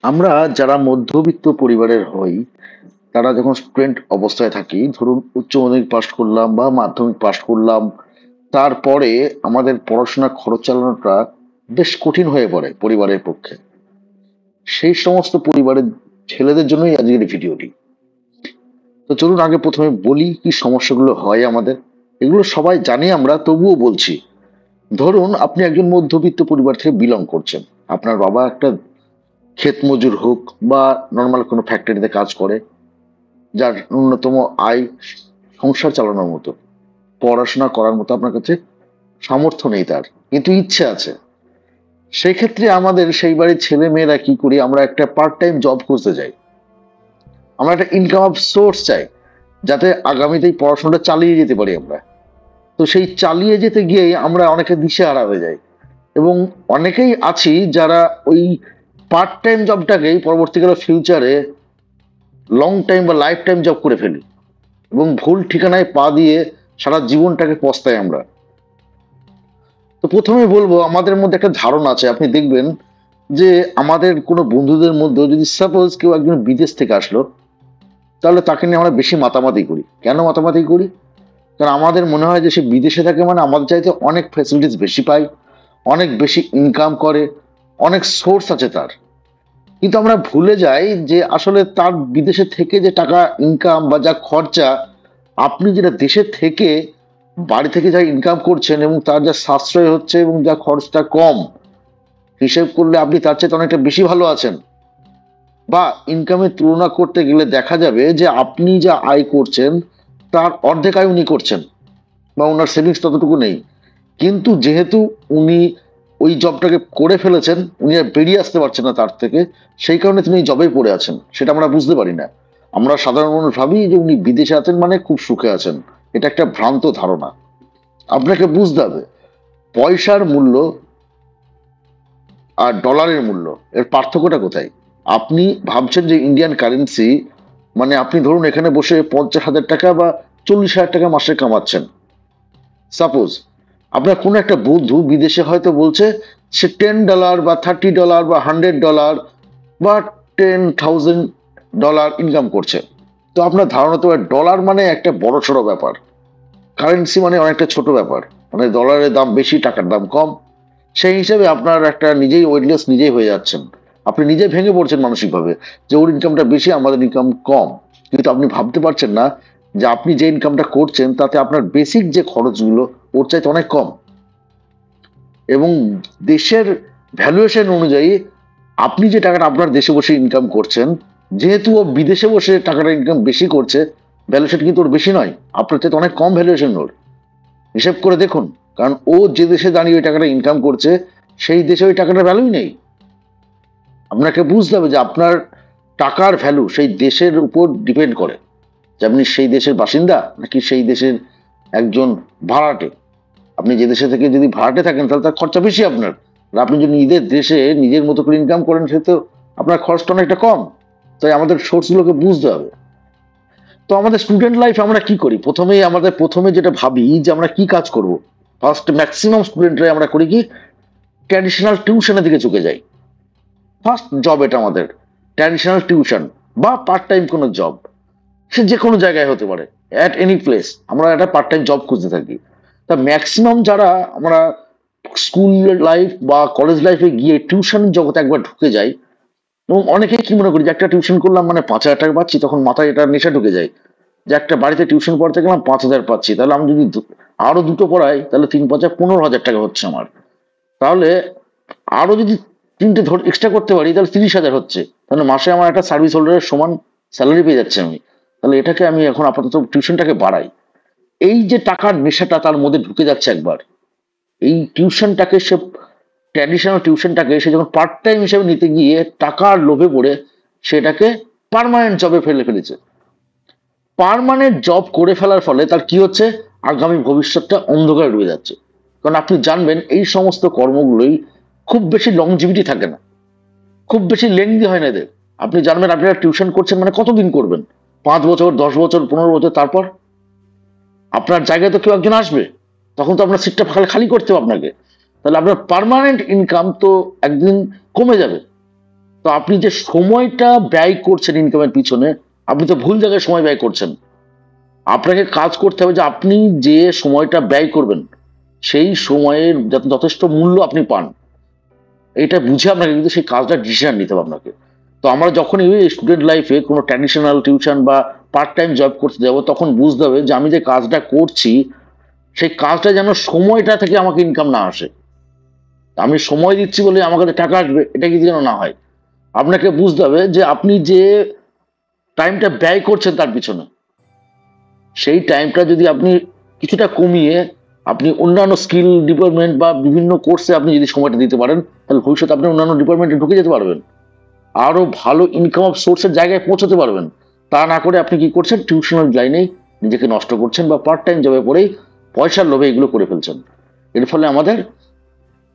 আমরা যারা মধ্যবিত্ত পরিবারের হই, তারা যখন স্টুডেন্ট অবস্থায় থাকি, ধরুন উচ্চ মাধ্যমিক পাশ করলাম বা মাধ্যমিক পাশ করলাম, তারপরে আমাদের পড়াশোনার খরচ চালানোটা বেশ কঠিন হয়ে পড়ে পরিবারের পক্ষে। সেই সমস্ত পরিবারের ছেলেদের জন্যই আজকের এই ভিডিওটি। তো চলুন আগে প্রথমে বলি কি সমস্যাগুলো হয় আমাদের। এগুলো সবাই জানি আমরা, তবুও বলছি। ধরুন আপনি একজন মধ্যবিত্ত পরিবার থেকে বিলং করছেন। আপনার বাবা একটা ক্ষেত মজুর হোক বা নর্মাল কোনো ফ্যাক্টরিতে কাজ করে, যার ন্যূনতম আয় সংসার চালানোর মতো, পড়াশোনা করার মতো আপনার কাছে সামর্থ্য নেই তার, কিন্তু ইচ্ছে আছে। সেই ক্ষেত্রে আমাদের সেই বাড়ির ছেলে মেয়েরা কি করি, আমরা একটা পার্ট টাইম জব খুঁজতে যাই। আমরা একটা ইনকাম অফ সোর্স চাই, যাতে আগামীতে এই পড়াশোনাটা চালিয়ে যেতে পারি আমরা। তো সেই চালিয়ে যেতে গিয়ে আমরা অনেকে দিশেহারা হয়ে যাই, এবং অনেকেই আছি যারা ওই পার্ট টাইম জবটাকেই পরবর্তীকালে ফিউচারে লং টাইম বা লাইফ টাইম জব করে ফেলি, এবং ভুল ঠিকানায় পা দিয়ে সারা জীবনটাকে পস্তাই আমরা। তো প্রথমে বলবো, আমাদের মধ্যে একটা ধারণা আছে, আপনি দেখবেন যে আমাদের কোনো বন্ধুদের মধ্যে যদি সাপোজ কেউ একজন বিদেশ থেকে আসলো, তাহলে তাকে নিয়ে আমরা বেশি মাতামাতি করি। কেন মাতামাতি করি? কারণ আমাদের মনে হয় যে সে বিদেশে থাকে মানে আমাদের চাইতে অনেক ফ্যাসিলিটিস বেশি পায়, অনেক বেশি ইনকাম করে, অনেক সোর্স আছে তার। কিন্তু আমরা ভুলে যাই যে আসলে তার বিদেশে থেকে যে টাকা ইনকাম বা যা খরচা, আপনি যেটা দেশে থেকে বাড়ি থেকে যা ইনকাম করছেন এবং তার যা সাশ্রয় হচ্ছে এবং যা খরচটা কম, হিসেব করলে আপনি তার চাইতে অনেকটা বেশি ভালো আছেন। বা ইনকামের তুলনা করতে গেলে দেখা যাবে যে আপনি যা আয় করছেন তার অর্ধেক আয় উনি করছেন, বা ওনার সেভিংস ততটুকু নেই। কিন্তু যেহেতু উনি ওই জবটাকে করে ফেলেছেন, উনি আর বেরিয়ে আসতে পারছেন না তার থেকে, সেই কারণে তিনি জবেই পড়ে আছেন। সেটা আমরা বুঝতে পারি না। আমরা সাধারণ মানুষ ভাবি যে উনি বিদেশে আছেন মানে খুব সুখে আছেন। এটা একটা ভ্রান্ত ধারণা। আপনাকে বুঝতে হবে পয়সার মূল্য আর ডলারের মূল্য, এর পার্থক্যটা কোথায়। আপনি ভাবছেন যে ইন্ডিয়ান কারেন্সি মানে আপনি ধরুন এখানে বসে 50,000 টাকা বা 40,000 টাকা মাসে কামাচ্ছেন সাপোজ। আপনার কোনো একটা বন্ধু বিদেশে হয়তো বলছে সে $10 বা $30 বা $100 বা $10,000 ইনকাম করছে। তো আপনার ধারণা তো ডলার মানে একটা বড় সড়ো ব্যাপার, কারেন্সি মানে অনেকটা ছোট ব্যাপার, মানে ডলারের দাম বেশি টাকার দাম কম। সেই হিসেবে আপনার একটা নিজেই ওয়েটলেস নিজেই হয়ে যাচ্ছেন। আপনি নিজে ভেঙে পড়ছেন মানসিকভাবে যে ওর ইনকামটা বেশি আমাদের ইনকাম কম। কিন্তু আপনি ভাবতে পারছেন না যে আপনি যে ইনকামটা করছেন তাতে আপনার বেসিক যে খরচগুলো ওর চাইতে অনেক কম। এবং দেশের ভ্যালুয়েশন অনুযায়ী আপনি যে টাকাটা আপনার দেশে বসে ইনকাম করছেন, যেহেতু ও বিদেশে বসে টাকাটা ইনকাম বেশি করছে, ভ্যালুয়েশন কিন্তু ওর বেশি নয়, আপনার চাইতে অনেক কম ভ্যালুয়েশন ওর। হিসেব করে দেখুন। কারণ ও যে দেশে দাঁড়িয়ে ওই টাকাটা ইনকাম করছে, সেই দেশে ওই টাকাটার ভ্যালুই নেই। আপনাকে বুঝতে হবে যে আপনার টাকার ভ্যালু সেই দেশের উপর ডিপেন্ড করে, যে আপনি সেই দেশের বাসিন্দা নাকি সেই দেশের একজন ভাড়াটে। আপনি যে দেশে থেকে যদি ভাড়াটে থাকেন তাহলে তার খরচা বেশি আপনার। আর আপনি যদি নিজের দেশে নিজের মতো করে ইনকাম করেন সে তো আপনার খরচটা অনেকটা কম। তাই আমাদের সোর্সগুলোকে বুঝতে হবে। তো আমাদের স্টুডেন্ট লাইফ আমরা কি করি, প্রথমে যেটা ভাবি যে আমরা কি কাজ করব। ফার্স্ট ম্যাক্সিমাম স্টুডেন্টরাই আমরা করি কি, ট্র্যাডিশনাল টিউশনের দিকে ঝুঁকে যাই। ফার্স্ট জব এটা আমাদের, ট্র্যাডিশনাল টিউশন বা পার্ট টাইম কোনো জব। সে যে কোনো জায়গায় হতে পারে, অ্যাট এনি প্লেস আমরা একটা পার্ট টাইম জব খুঁজতে থাকি। তা ম্যাক্সিমাম যারা আমরা স্কুল লাইফ বা কলেজ লাইফে গিয়ে টিউশন জগতে একবার ঢুকে যাই, এবং অনেকেই কি মনে করি যে একটা টিউশন করলাম মানে 5,000 টাকা পাচ্ছি, তখন মাথায় এটা নেশা ঢুকে যায় যে একটা বাড়িতে টিউশন পড়াতে গেলাম 5,000 পাচ্ছি, তাহলে আমি যদি আরো দুটো পড়াই তাহলে 3 5 15,000 টাকা হচ্ছে আমার। তাহলে আরো যদি তিনটে ধর এক্সট্রা করতে পারি তাহলে 30,000 হচ্ছে। তাহলে মাসে আমার একটা সার্ভিস হোল্ডারের সমান স্যালারি পেয়ে যাচ্ছে আমি। তাহলে এটাকে আমি এখন আপাতত টিউশনটাকে বাড়াই। এই যে টাকার নেশাটা তার মধ্যে ঢুকে যাচ্ছে একবার, এই টিউশনটাকে সে ট্র্যাডিশনাল টিউশনটাকে সে যখন পার্ট টাইম হিসেবে নিতে গিয়ে টাকার লোভে পড়ে সেটাকে পার্মানেন্ট জবে ফেলে ফেলেছে। পার্মানেন্ট জব করে ফেলার ফলে তার কি হচ্ছে, আগামী ভবিষ্যৎটা অন্ধকারে ডুবে যাচ্ছে। কারণ আপনি জানবেন এই সমস্ত কর্মগুলোই খুব বেশি লংজিভিটি থাকে না, খুব বেশি লেংদি হয় না এদের। আপনি জানবেন আপনারা টিউশন করছেন মানে কতদিন করবেন, 5 বছর 10 বছর 15 বছর, তারপর আপনার জায়গায় তো কেউ একজন আসবে, তখন তো আপনার সিটটা খালি খালি করতে হবে আপনাকে। তাহলে আপনার পার্মানেন্ট ইনকাম তো একদিন কমে যাবে। তো আপনি যে সময়টা ব্যয় করছেন ইনকামের পিছনে, আপনি তো ভুল জায়গায় সময় ব্যয় করছেন। আপনাকে কাজ করতে হবে যে আপনি যে সময়টা ব্যয় করবেন সেই সময়ের যাতে যথেষ্ট মূল্য আপনি পান, এটা বুঝে আপনাকে কিন্তু সেই কাজটা ডিসিশন নিতে হবে আপনাকে। তো আমরা যখনই স্টুডেন্ট লাইফে কোনো ট্র্যাডিশনাল টিউশন বা পার্ট টাইম জব করতে যাব, তখন বুঝতে হবে যে আমি যে কাজটা করছি সেই কাজটা যেন সময়টা থেকে আমাকে ইনকাম না আসে। আমি সময় দিচ্ছি বলে আমার কাছে টাকা আসবে, এটা কি যেন না হয়। আপনাকে বুঝতে হবে যে আপনি যে টাইমটা ব্যয় করছেন তার পিছনে, সেই টাইমটা যদি আপনি কিছুটা কমিয়ে আপনি অন্যান্য স্কিল ডিপার্টমেন্ট বা বিভিন্ন কোর্সে আপনি যদি সময়টা দিতে পারেন, তাহলে ভবিষ্যতে আপনি অন্যান্য ডিপার্টমেন্টে ঢুকে যেতে পারবেন, আরো ভালো ইনকাম অফ সোর্সের জায়গায় পৌঁছতে পারবেন। তা না করে আপনি কি করছেন, টিউশনাল লাইনেই নিজেকে নষ্ট করছেন বা পার্ট টাইম জবে পড়েই পয়সার লোভে এগুলো করে ফেলছেন। এর ফলে আমাদের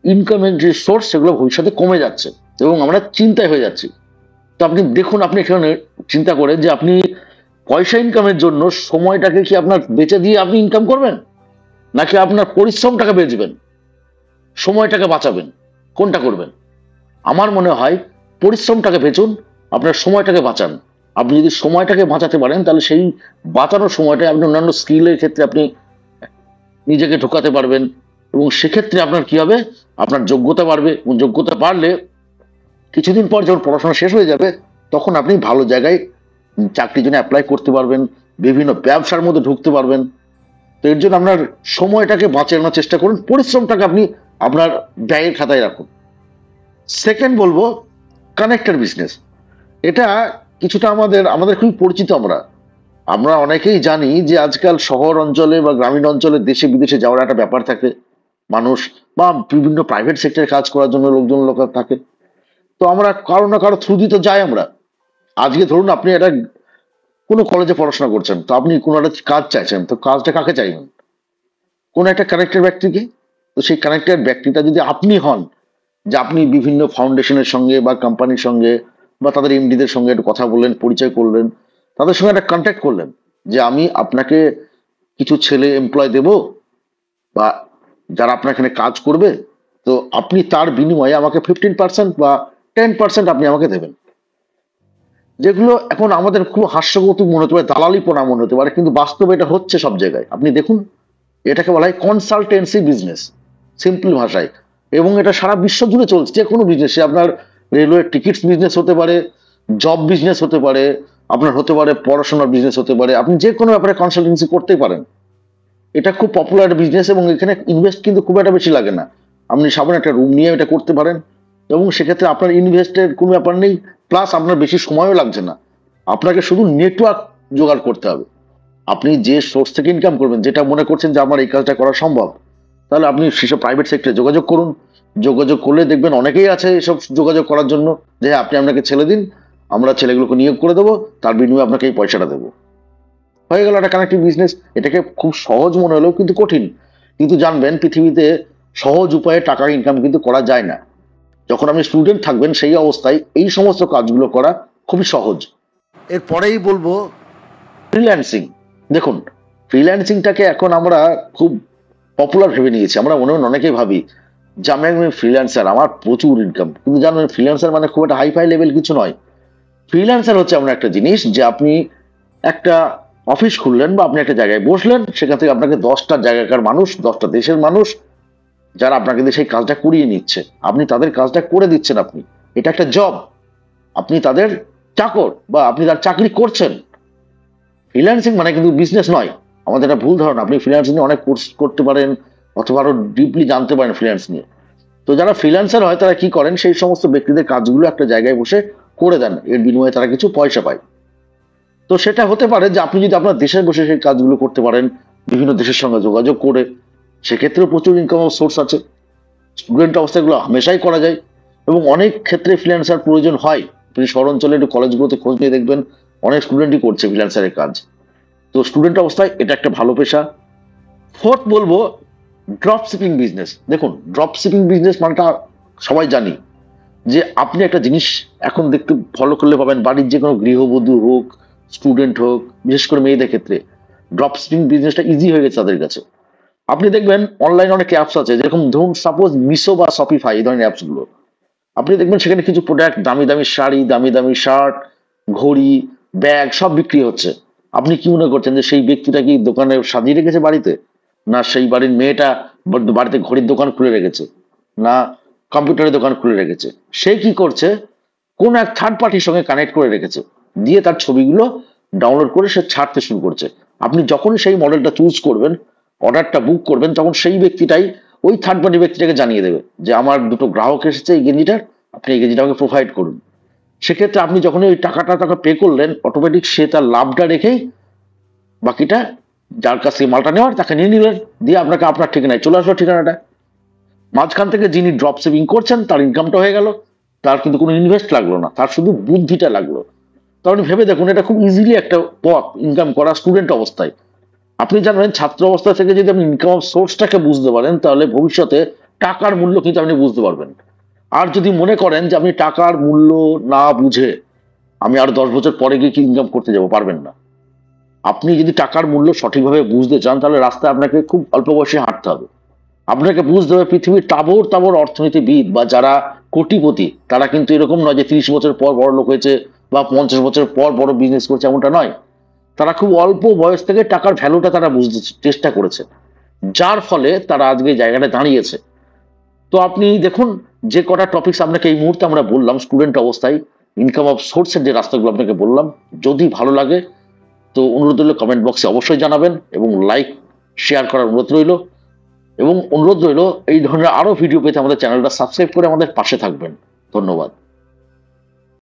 ইনকামের যে সোর্স সেগুলো ভবিষ্যতে কমে যাচ্ছে এবং আমরা চিন্তায় হয়ে যাচ্ছি। তো আপনি দেখুন, আপনি এখানে চিন্তা করে যে আপনি পয়সা ইনকামের জন্য সময়টাকে কি আপনার বেচে দিয়ে আপনি ইনকাম করবেন, নাকি আপনার পরিশ্রমটাকে বেচবেন, সময়টাকে বাঁচাবেন, কোনটা করবেন? আমার মনে হয় পরিশ্রমটাকে বেচুন, আপনার সময়টাকে বাঁচান। আপনি যদি সময়টাকে বাঁচাতে পারেন তাহলে সেই বাঁচানোর সময়টা আপনি অন্যান্য স্কিলের ক্ষেত্রে আপনি নিজেকে ঢোকাতে পারবেন এবং সেক্ষেত্রে আপনার কি হবে, আপনার যোগ্যতা বাড়বে এবং যোগ্যতা বাড়লে কিছুদিন পর যখন পড়াশোনা শেষ হয়ে যাবে তখন আপনি ভালো জায়গায় চাকরির জন্য অ্যাপ্লাই করতে পারবেন, বিভিন্ন ব্যবসার মধ্যে ঢুকতে পারবেন। তো এর জন্য আপনার সময়টাকে বাঁচানোর চেষ্টা করুন, পরিশ্রমটাকে আপনি আপনার ব্যয়ের খাতায় রাখুন। সেকেন্ড বলবো কানেক্টেড বিজনেস। এটা কিছুটা আমাদের আমাদের খুবই পরিচিত। আমরা আমরা অনেকেই জানি যে আজকাল শহর অঞ্চলে বা গ্রামীণ অঞ্চলে দেশে বিদেশে যাওয়ার একটা ব্যাপার থাকে মানুষ, বা বিভিন্ন প্রাইভেট সেক্টরে কাজ করার জন্য লোক থাকে। তো আমরা কারো না কারো থ্রু দিয়ে তো যাই আমরা। আজকে ধরুন আপনি একটা কোনো কলেজে পড়াশোনা করছেন, তো আপনি কোনো একটা কাজ চাইছেন, তো কাজটা কাকে চাইবেন? কোন একটা কানেক্টেড ব্যক্তিকে। তো সেই কানেক্টেড ব্যক্তিটা যদি আপনি হন, যে আপনি বিভিন্ন ফাউন্ডেশনের সঙ্গে বা কোম্পানির সঙ্গে বা তাদের এমডিদের সঙ্গে একটু কথা বললেন, পরিচয় করলেন, তাদের সঙ্গে একটা কন্ট্যাক্ট করলেন যে আমি আপনাকে কিছু ছেলে এমপ্লয় দেব বা যারা আপনার এখানে কাজ করবে, তো আপনি তার বিনিময়ে আমাকে 15% বা 10% আপনি আমাকে দেবেন। যেগুলো এখন আমাদের খুব হাস্যকৌতুক মনে হতে পারে, দালালিপনা মনে হতে পারে, কিন্তু বাস্তবে এটা হচ্ছে সব জায়গায়। আপনি দেখুন, এটাকে বলা হয় কনসালটেন্সি বিজনেস, সিম্পল ভাষায়। এবং এটা সারা বিশ্ব জুড়ে চলছে। যে কোনো বিজনেস, আপনার রেলওয়ে টিকিটস বিজনেস হতে পারে, জব বিজনেস হতে পারে, আপনার হতে পারে পড়াশোনার বিজনেস হতে পারে, আপনি যে কোনো ব্যাপারে কনসালটেন্সি করতেই পারেন। এটা খুব পপুলার বিজনেস এবং এখানে ইনভেস্ট কিন্তু খুব একটা বেশি লাগে না। আপনি সামনে একটা রুম নিয়ে এটা করতে পারেন এবং সেক্ষেত্রে আপনার ইনভেস্টের কোনো ব্যাপার নেই, প্লাস আপনার বেশি সময়ও লাগছে না। আপনাকে শুধু নেটওয়ার্ক জোগাড় করতে হবে। আপনি যে সোর্স থেকে ইনকাম করবেন, যেটা মনে করছেন যে আমার এই কাজটা করা সম্ভব, তাহলে আপনি সেসব প্রাইভেট সেক্টরে যোগাযোগ করুন। যোগাযোগ করলে দেখবেন অনেকেই আছে এসব যোগাযোগ করার জন্য, যে আপনি আপনাকে ছেলে দিন, আমরা ছেলেগুলোকে নিয়োগ করে দেবো, তার বিনিময়ে আপনাকে এই পয়সাটা দেবো। হয়ে গেল একটা কানেক্টিভ বিজনেস। এটাকে খুব সহজ মনে হলেও কিন্তু কঠিন। কিন্তু জানবেন, পৃথিবীতে সহজ উপায়ে টাকা ইনকাম কিন্তু করা যায় না। যখন আপনি স্টুডেন্ট থাকবেন সেই অবস্থায় এই সমস্ত কাজগুলো করা খুবই সহজ। এরপরেই বলবো ফ্রিল্যান্সিং। দেখুন, ফ্রিল্যান্সিংটাকে এখন আমরা খুব পপুলার ভেবে নিয়েছি। আমরা মনে মনে অনেকেই ভাবি যে আমি একজন ফ্রিল্যান্সার, আমার প্রচুর ইনকাম। কিন্তু জানেন, ফ্রিল্যান্সার মানে খুব একটা হাইফাই লেভেল কিছু নয়। ফ্রিল্যান্সার হচ্ছে এমন একটা জিনিস যে আপনি একটা অফিস খুললেন বা আপনি একটা জায়গায় বসলেন, সেখান থেকে আপনাকে 10টা জায়গাকার মানুষ, 10টা দেশের মানুষ যারা আপনাকে দিয়ে সেই কাজটা করিয়ে নিচ্ছে, আপনি তাদের কাজটা করে দিচ্ছেন। আপনি, এটা একটা জব, আপনি তাদের চাকর বা আপনি তার চাকরি করছেন। ফ্রিল্যান্সিং মানে কিন্তু বিজনেস নয়। আমাদের একটা ভুল ধারণা। আপনি ফ্রিল্যান্সিং নিয়ে অনেক কোর্স করতে পারেন অথবা আরো ডিপলি জানতে পারেন ফ্রিল্যান্স নিয়ে। তো যারা ফ্রিল্যান্সার হয় তারা কি করেন, সেই সমস্ত ব্যক্তিদের কাজগুলো একটা জায়গায় বসে করে দেন, এর বিনিময়ে তারা কিছু পয়সা পায়। তো সেটা হতে পারে যে আপনি যদি আপনার দেশে বসে সেই কাজগুলো করতে পারেন, বিভিন্ন দেশের সঙ্গে যোগাযোগ করে, সেক্ষেত্রেও প্রচুর ইনকাম সোর্স আছে। স্টুডেন্ট অবস্থায় এগুলো হামেশাই করা যায় এবং অনেক ক্ষেত্রে ফ্রিল্যান্সার প্রয়োজন হয়। আপনি শহর অঞ্চলে একটু কলেজগুলোতে খোঁজ নিয়ে দেখবেন, অনেক স্টুডেন্টই করছে ফ্রিল্যান্সারের কাজ। তো স্টুডেন্ট অবস্থায় এটা একটা ভালো পেশা। ফোর্থ বলবো ড্রপ শিপিং বিজনেস। দেখুন, ড্রপ শিপিং বিজনেস মানেটা সবাই জানি যে আপনি একটা জিনিস এখন দেখতে ফলো করলে পাবেন, বাড়ির যে কোনো গৃহবধূ হোক, স্টুডেন্ট হোক, বিশেষ করে মেয়েদের ক্ষেত্রে ড্রপ শিপিং বিজনেসটা ইজি হয়ে গেছে তাদের কাছে। আপনি দেখবেন অনলাইনে অনেক অ্যাপস আছে, যেরকম ধরুন সাপোজ মিশো বা শপিফাই, এই ধরনের অ্যাপস গুলো। আপনি দেখবেন সেখানে কিছু প্রোডাক্ট, দামি দামি শাড়ি, দামি দামি শার্ট, ঘড়ি, ব্যাগ সব বিক্রি হচ্ছে। আপনি কি মনে করছেন যে সেই ব্যক্তিটা কি দোকানে সাজিয়ে রেখেছে বাড়িতে, না সেই বাড়ির মেয়েটা বাড়িতে ঘড়ির দোকান খুলে রেখেছে, না কম্পিউটারের দোকান খুলে রেখেছে? সে কি করছে, কোন এক থার্ড পার্টির সঙ্গে কানেক্ট করে রেখেছে, দিয়ে তার ছবিগুলো ডাউনলোড করে সে ছাড়তে শুরু করছে। আপনি যখনই সেই মডেলটা চুজ করবেন, অর্ডারটা বুক করবেন, তখন সেই ব্যক্তিটাই ওই থার্ড পার্টি ব্যক্তিটাকে জানিয়ে দেবে যে আমার দুটো গ্রাহক এসেছে এই গেঞ্জিটার, আপনি এই গেঞ্জিটা আমাকে প্রোভাইড করুন। সেক্ষেত্রে আপনি যখন ওই টাকাটা তাকে পে করলেন, অটোমেটিক সে তার লাভটা রেখেই বাকিটা, যার কাছ থেকে মালটা নেওয়ার তাকে নিয়ে নিলেন, দিয়ে আপনাকে আপনার ঠিকানায় চলে আসলো ঠিকানাটা। মাঝখান থেকে যিনি ড্রপ সেভিং করছেন তার ইনকামটা হয়ে গেল, তার কিন্তু কোনো ইনভেস্ট লাগলো না, তার শুধু বুদ্ধিটা লাগলো। তাহলে ভেবে দেখুন, এটা খুব ইজিলি একটা পথ ইনকাম করা স্টুডেন্ট অবস্থায়। আপনি জানেন ছাত্র অবস্থা থেকে যদি আপনি ইনকাম সোর্সটাকে বুঝতে পারেন, তাহলে ভবিষ্যতে টাকার মূল্য কিন্তু আপনি বুঝতে পারবেন। আর যদি মনে করেন যে আপনি টাকার মূল্য না বুঝে আমি আর 10 বছর পরে গিয়ে কি ইনকাম করতে যাবো, পারবেন না। আপনি যদি টাকার মূল্য সঠিকভাবে বুঝতে চান, তাহলে রাস্তায় আপনাকে খুব অল্প বয়সে হাঁটতে হবে। আপনাকে বুঝতে হবে পৃথিবীর তাবড় তাবড় অর্থনীতিবিদ বা যারা কোটিপতি, তারা কিন্তু এরকম নয় যে 30 বছর পর বড় লোক হয়েছে বা 50 বছর পর বড় বিজনেস করছে, এমনটা নয়। তারা খুব অল্প বয়স থেকে টাকার ভ্যালুটা তারা বুঝতে চেষ্টা করেছে, যার ফলে তারা আজকে এই জায়গাটায় দাঁড়িয়েছে। তো আপনি দেখুন, যে কটা টপিকস আপনাকে এই মুহূর্তে আমরা বললাম স্টুডেন্ট অবস্থায় ইনকাম অফ সোর্সের যে রাস্তাগুলো আপনাকে বললাম, যদি ভালো লাগে তো অনুরোধ রইল কমেন্ট বক্সে অবশ্যই জানাবেন, এবং লাইক শেয়ার করার অনুরোধ রইল, এবং অনুরোধ রইল এই ধরনের আরো ভিডিও পেতে আমাদের চ্যানেলটা সাবস্ক্রাইব করে আমাদের পাশে থাকবেন। ধন্যবাদ।